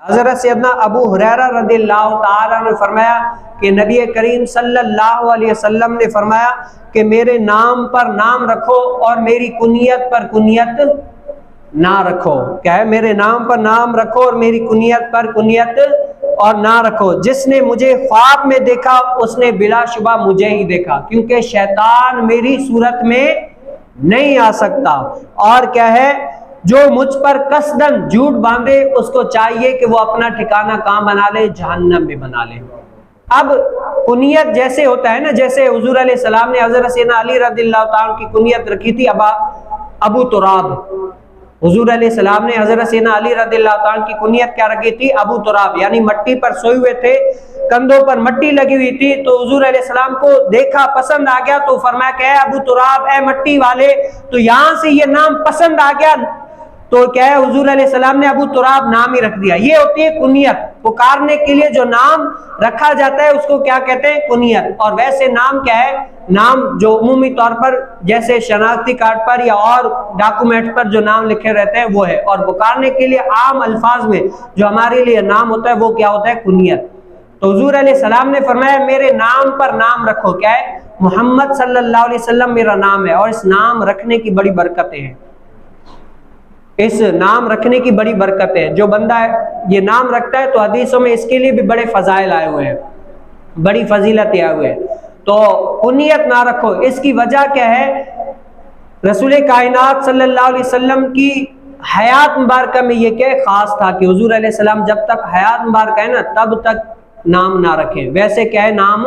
حضرت سیدنا ابو ہریرہ رضی اللہ تعالیٰ نے فرمایا کہ نبی کریم صلی اللہ علیہ وسلم نے فرمایا کہ میرے نام پر نام رکھو اور میری کنیت پر کنیت نہ رکھو. کیا ہے؟ میرے نام پر نام رکھو اور میری کنیت پر کنیت اور نہ رکھو. جس نے مجھے خواب میں دیکھا اس نے بلا شبہ مجھے ہی دیکھا، کیونکہ شیطان میری صورت میں نہیں آ سکتا. اور کیا ہے؟ جو مجھ پر قصدن جھوٹ باندھے اس کو چاہیے کہ وہ اپنا ٹھکانہ کہاں بنا لے؟ جہنم میں بنا لے. اب کنیت جیسے ہوتا ہے نا، جیسے حضور علیہ السلام نے حضرت سیدنا علی رضی اللہ تعالیٰ کی کنیت رکھی تھی ابو تراب. حضور علیہ السلام نے حضرت سیدنا علی رضی اللہ تعالیٰ کی کنیت کیا رکھی تھی؟ ابو تراب، یعنی مٹی پر سوئے ہوئے تھے، کندھوں پر مٹی لگی ہوئی تھی. تو حضور علیہ السلام کو دیکھا، پسند آ گیا، تو فرمایا کہ اے ابو تراب، اے مٹی والے. تو یہاں سے یہ نام پسند آ گیا تو کیا ہے؟ حضور علیہ السلام نے ابو تراب نام ہی رکھ دیا. یہ ہوتی ہے کنیت. پکارنے کے لیے جو نام رکھا جاتا ہے اس کو کیا کہتے ہیں؟ کنیت. اور ویسے نام کیا ہے؟ نام جو عمومی طور پر جیسے شناختی کارڈ پر یا اور ڈاکومنٹ پر جو نام لکھے رہتے ہیں وہ ہے. اور پکارنے کے لیے عام الفاظ میں جو ہمارے لیے نام ہوتا ہے وہ کیا ہوتا ہے؟ کنیت. تو حضور علیہ السلام نے فرمایا میرے نام پر نام رکھو. کیا ہے؟ محمد صلی اللہ علیہ وسلم میرا نام ہے. اور اس نام رکھنے کی بڑی برکتیں ہیں. اس نام رکھنے کی بڑی برکت ہے. جو بندہ یہ نام رکھتا ہے تو حدیثوں میں اس کے لیے بھی بڑے فضائل آئے ہوئے ہیں، بڑی فضیلت آئے ہوئے ہیں. تو کنیت نہ رکھو. اس کی وجہ کیا ہے؟ رسول کائنات صلی اللہ علیہ وسلم کی حیات مبارکہ میں یہ کہ خاص تھا کہ حضور علیہ السلام جب تک حیات مبارکہ ہے نا تب تک نام نہ رکھیں. ویسے کیا ہے؟ نام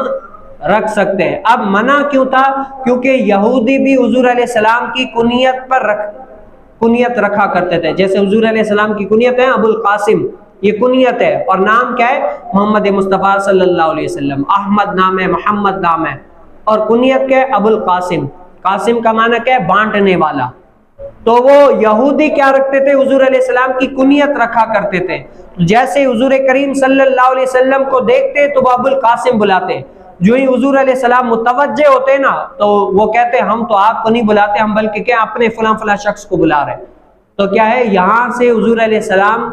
رکھ سکتے ہیں. اب منع کیوں تھا؟ کیونکہ یہودی بھی حضور علیہ السلام کی کنیت رکھا کرتے تھے. جیسے حضور علیہ السلام کی کنیت ہے ابو القاسم، یہ کنیت ہے. اور نام کیا ہے؟ محمد مصطفیٰ صلی اللہ علیہ وسلم. احمد نام ہے، محمد نام ہے. اور کنیت کیا ہے؟ ابو القاسم. قاسم کا معنی کیا ہے؟ بانٹنے والا. تو وہ یہودی کیا رکھتے تھے؟ حضور علیہ السلام کی کنیت رکھا کرتے تھے. جیسے حضور کریم صلی اللہ علیہ وسلم کو دیکھتے تو وہ ابو القاسم بلاتے. جو ہی حضور علیہ السلام متوجہ ہوتے نا تو وہ کہتے ہم تو آپ کو نہیں بلاتے، ہم بلکہ کیا اپنے فلاں شخص کو بلا رہے. تو کیا ہے؟ یہاں سے حضور علیہ السلام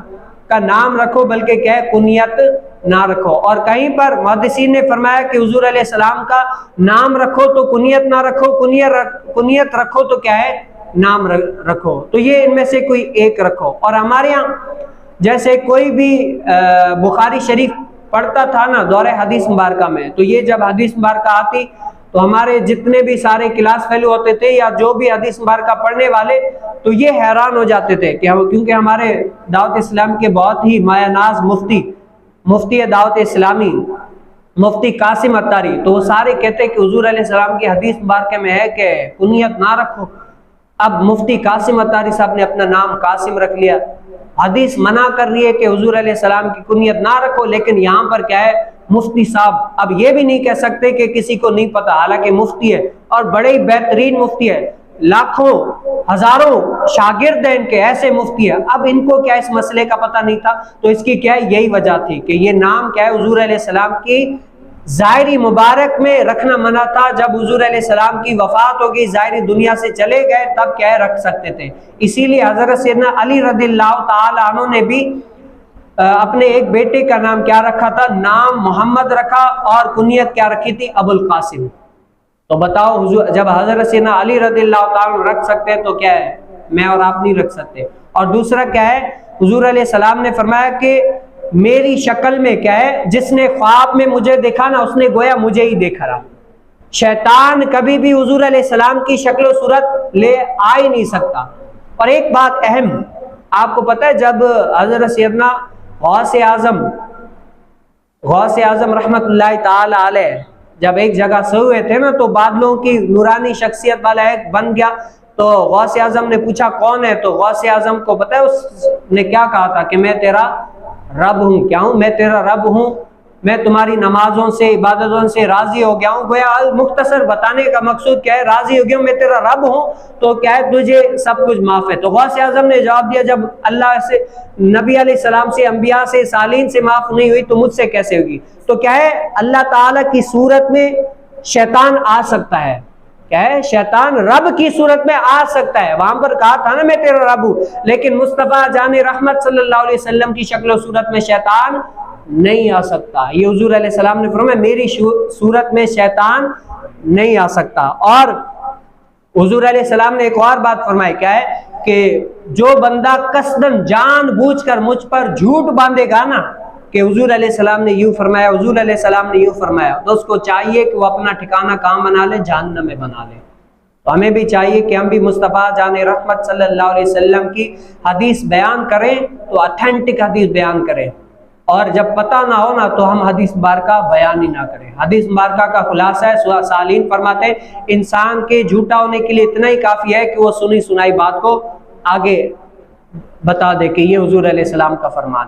کا نام رکھو، بلکہ کیا ہے؟ کنیت نہ رکھو. اور کہیں پر محدثین نے فرمایا کہ حضور علیہ السلام کا نام رکھو تو کنیت نہ رکھو، کنیت رکھو تو کیا ہے؟ نام رکھو. تو یہ ان میں سے کوئی ایک رکھو. اور ہمارے یہاں جیسے کوئی بھی بخاری شریف پڑھتا تھا نا دور حدیث مبارکہ میں، تو یہ جب حدیث مبارکہ آتی تو ہمارے جتنے بھی سارے کلاس فیلو ہوتے تھے یا جو بھی حدیث مبارکہ پڑھنے والے تو یہ حیران ہو جاتے تھے کہ کیونکہ ہمارے دعوت اسلام کے بہت ہی مایہ ناز مفتی دعوت اسلامی مفتی قاسم اتاری، تو وہ سارے کہتے کہ حضور علیہ السلام کی حدیث مبارکہ میں ہے کہ کنیت نہ رکھو. اب مفتی قاسم اتاری صاحب نے اپنا نام قاسم رکھ لیا. حدیث منع کر رہی ہے کہ حضور علیہ السلام کی کنیت نہ رکھو، لیکن یہاں پر کیا ہے؟ مفتی صاحب. اب یہ بھی نہیں کہہ سکتے کہ کسی کو نہیں پتا، حالانکہ مفتی ہے اور بڑے ہی بہترین مفتی ہے، لاکھوں ہزاروں شاگرد ہیں ان کے، ایسے مفتی ہے. اب ان کو کیا اس مسئلے کا پتہ نہیں تھا؟ تو اس کی کیا ہے؟ یہی وجہ تھی کہ یہ نام کیا ہے؟ حضور علیہ السلام کی ظاہری مبارک میں رکھنا منع تھا. جب حضور علیہ السلام کی وفات ہو گئی، ظاہری دنیا سے چلے گئے، تب کیا ہے؟ رکھ سکتے تھے. اسی لیے حضرت سیدنا علی رضی اللہ تعالی عنہ نے بھی اپنے ایک بیٹے کا نام کیا رکھا تھا؟ نام محمد رکھا. اور کنیت کیا رکھی تھی؟ ابو القاسم. تو بتاؤ حضور جب حضرت سیدنا علی رضی اللہ تعالی عنہ رکھ سکتے ہیں تو کیا ہے میں اور آپ نہیں رکھ سکتے؟ اور دوسرا کیا ہے؟ حضور علیہ السلام نے فرمایا کہ میری شکل میں کیا ہے؟ جس نے خواب میں مجھے دیکھا نا اس نے گویا مجھے ہی دیکھا رہا. شیطان کبھی بھی حضور علیہ السلام کی شکل و صورت لے آ ہی نہیں سکتا. اور ایک بات اہم آپ کو پتہ ہے، جب حضرت سیدنا غوث اعظم رحمت اللہ تعالی علیہ جب ایک جگہ سے ہوئے تھے نا تو بادلوں کی نورانی شخصیت والا ایک بن گیا. تو غوث اعظم نے پوچھا کون ہے؟ تو غوث اعظم کو پتہ ہے اس نے کیا کہا تھا کہ میں تیرا رب ہوں. کیا ہوں؟ میں تیرا رب ہوں، میں تمہاری نمازوں سے عبادتوں سے راضی ہو گیا ہوں. گویا مختصر بتانے کا مقصود کیا ہے؟ راضی ہو گیا ہوں، میں تیرا رب ہوں تو کیا ہے؟ تجھے سب کچھ معاف ہے. تو غوث اعظم نے جواب دیا جب اللہ سے، نبی علیہ السلام سے، انبیاء سے، صالحین سے معاف نہیں ہوئی تو مجھ سے کیسے ہوگی؟ تو کیا ہے؟ اللہ تعالیٰ کی صورت میں شیطان آ سکتا ہے، کیا ہے؟ شیطان رب کی صورت میں آ سکتا ہے، وہاں پر کہا تھا نا میں تیرا رب ہوں، لیکن مصطفیٰ جان رحمت صلی اللہ علیہ وسلم کی شکل و صورت میں شیطان نہیں آ سکتا۔ یہ حضور علیہ السلام نے فرمایا میری صورت میں شیطان نہیں آ سکتا۔ اور حضور علیہ السلام نے ایک اور بات فرمائی، کیا ہے کہ جو بندہ قصدن جان بوجھ کر مجھ پر جھوٹ باندھے گا نا کہ حضور علیہ السلام نے یوں فرمایا، حضور علیہ السلام نے یوں فرمایا، تو اس کو چاہیے کہ وہ اپنا ٹھکانہ کہاں بنا لے؟ جہنم میں بنا لے۔ تو ہمیں بھی چاہیے کہ ہم بھی مصطفیٰ جان رحمت صلی اللہ علیہ وسلم کی حدیث بیان کریں تو اتھینٹک حدیث بیان کریں، اور جب پتہ نہ ہو نا تو ہم حدیث مبارکہ بیان ہی نہ کریں۔ حدیث مبارکہ کا خلاصہ ہے، سورہ سالین فرماتے ہیں انسان کے جھوٹا ہونے کے لیے اتنا ہی کافی ہے کہ وہ سنی سنائی بات کو آگے بتا دے کہ یہ حضور علیہ السلام کا فرمان